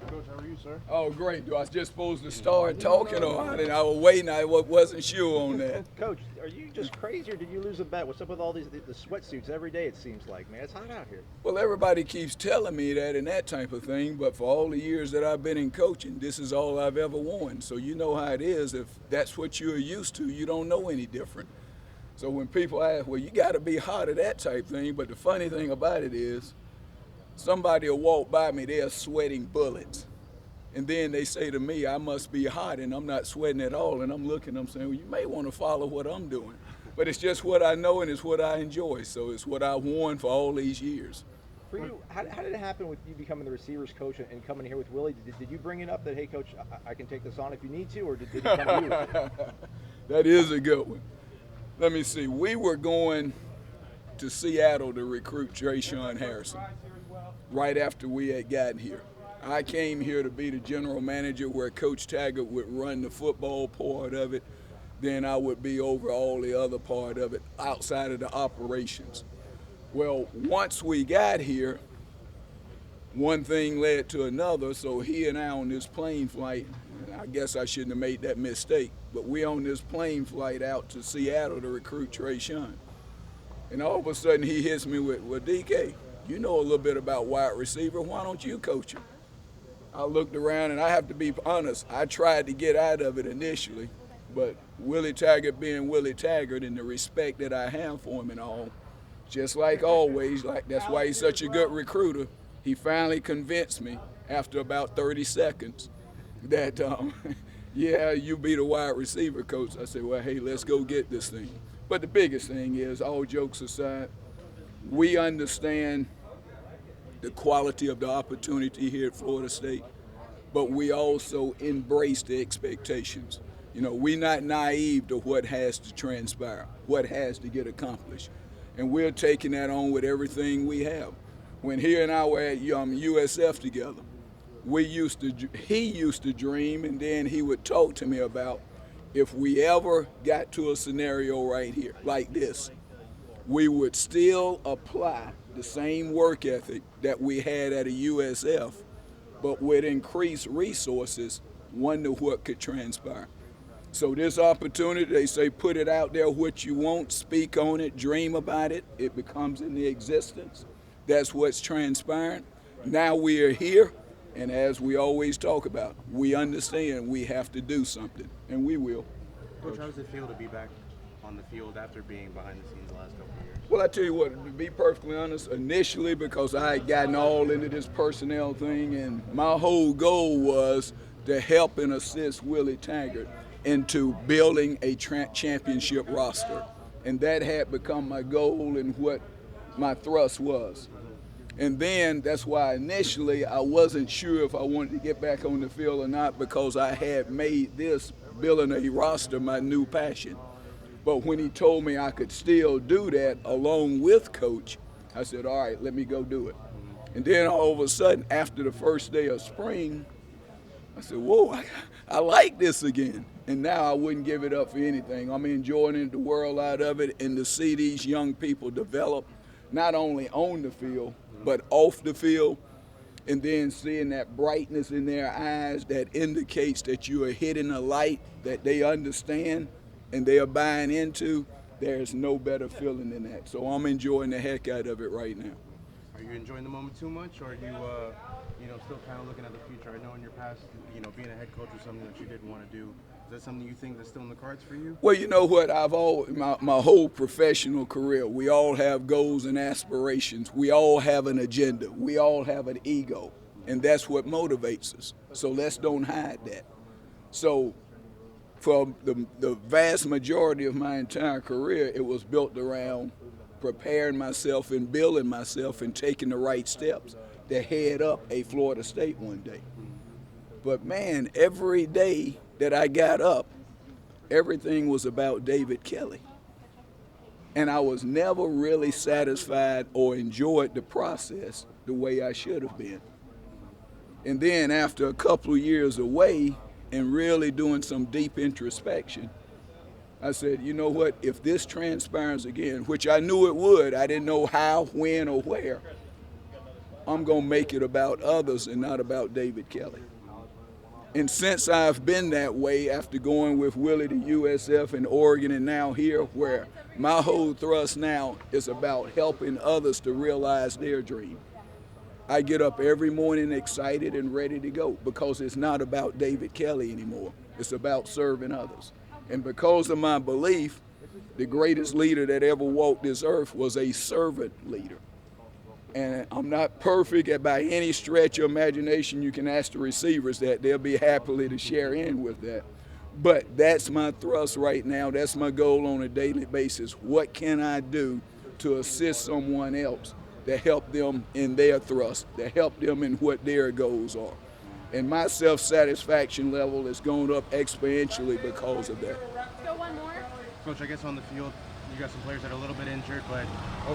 Coach, how are you, sir? Oh, great. Do I just supposed to start talking or I was waiting. I wasn't sure on that. Coach, are you just crazy or did you lose a bet? What's up with all the sweatsuits every day, it seems like, man? It's hot out here. Well, everybody keeps telling me that and that type of thing, but for all the years that I've been in coaching, this is all I've ever worn. So you know how it is. If that's what you're used to, you don't know any different. So when people ask, well, you got to be hot or that type thing, but the funny thing about it is somebody will walk by me, they're sweating bullets. And then they say to me, I must be hot, and I'm not sweating at all. And I'm looking, I'm saying, well, you may want to follow what I'm doing. But it's just what I know and it's what I enjoy. So it's what I've worn for all these years. For you, how did it happen with you becoming the receivers coach and coming here with Willie? Did you bring it up that, hey, Coach, I can take this on if you need to, or did he come to you with it? That is a good one. Let me see. We were going to Seattle to recruit Trayshawn Harrison right after we had gotten here. I came here to be the general manager where Coach Taggart would run the football part of it. Then I would be over all the other part of it outside of the operations. Well, once we got here, one thing led to another. So he and I on this plane flight, I guess I shouldn't have made that mistake, but we on this plane flight out to Seattle to recruit Trayshawn. And all of a sudden he hits me with, well, DK, you know a little bit about wide receiver. Why don't you coach him? I looked around, and I have to be honest, I tried to get out of it initially, but Willie Taggart being Willie Taggart and the respect that I have for him and all, just like always, like that's why he's such a good recruiter, he finally convinced me after about 30 seconds that, yeah, you be the wide receiver coach. I said, well, hey, let's go get this thing. But the biggest thing is, all jokes aside, we understand the quality of the opportunity here at Florida State, but we also embrace the expectations. You know, we're not naive to what has to transpire, what has to get accomplished. And we're taking that on with everything we have. When he and I were at USF together, he used to dream, and then he would talk to me about if we ever got to a scenario right here, like this, we would still apply the same work ethic that we had at a USF, but with increased resources, wonder what could transpire. So this opportunity, they say put it out there what you want, speak on it, dream about it, it becomes in the existence. That's what's transpiring. Now we are here, and as we always talk about, we understand we have to do something, and we will. Coach, how does it feel to be back on the field after being behind the scenes the last couple of years? Well, I tell you what, to be perfectly honest, initially because I had gotten all into this personnel thing, and my whole goal was to help and assist Willie Taggart into building a championship roster. And that had become my goal and what my thrust was. And then that's why initially I wasn't sure if I wanted to get back on the field or not, because I had made this building a roster my new passion. But when he told me I could still do that along with Coach, I said, all right, let me go do it. And then all of a sudden, after the first day of spring, I said, whoa, I like this again. And now I wouldn't give it up for anything. I'm enjoying the world out of it, and to see these young people develop, not only on the field, but off the field, and then seeing that brightness in their eyes that indicates that you are hitting a light that they understand and they are buying into, there's no better feeling than that. So I'm enjoying the heck out of it right now. Are you enjoying the moment too much, or are you, still kind of looking at the future? I know in your past, being a head coach was something that you didn't want to do. Is that something you think that's still in the cards for you? Well, you know what? I've always, my whole professional career, we all have goals and aspirations. We all have an agenda. We all have an ego, and that's what motivates us. So let's don't hide that. So for the vast majority of my entire career, it was built around preparing myself and building myself and taking the right steps to head up a Florida State one day. But man, every day that I got up, everything was about David Kelly. And I was never really satisfied or enjoyed the process the way I should have been. And then after a couple of years away and really doing some deep introspection, I said, you know what, if this transpires again, which I knew it would, I didn't know how, when, or where, I'm going to make it about others and not about David Kelly. And since I've been that way after going with Willie to USF and Oregon and now here, where my whole thrust now is about helping others to realize their dream. I get up every morning excited and ready to go because it's not about David Kelly anymore. It's about serving others. And because of my belief, the greatest leader that ever walked this earth was a servant leader. And I'm not perfect by any stretch of imagination. You can ask the receivers that. They'll be happily to share in with that. But that's my thrust right now. That's my goal on a daily basis. What can I do to assist someone else, to help them in their thrust, to help them in what their goals are? And my self-satisfaction level is going up exponentially because of that. Let's go one more. Coach, I guess on the field, you got some players that are a little bit injured, but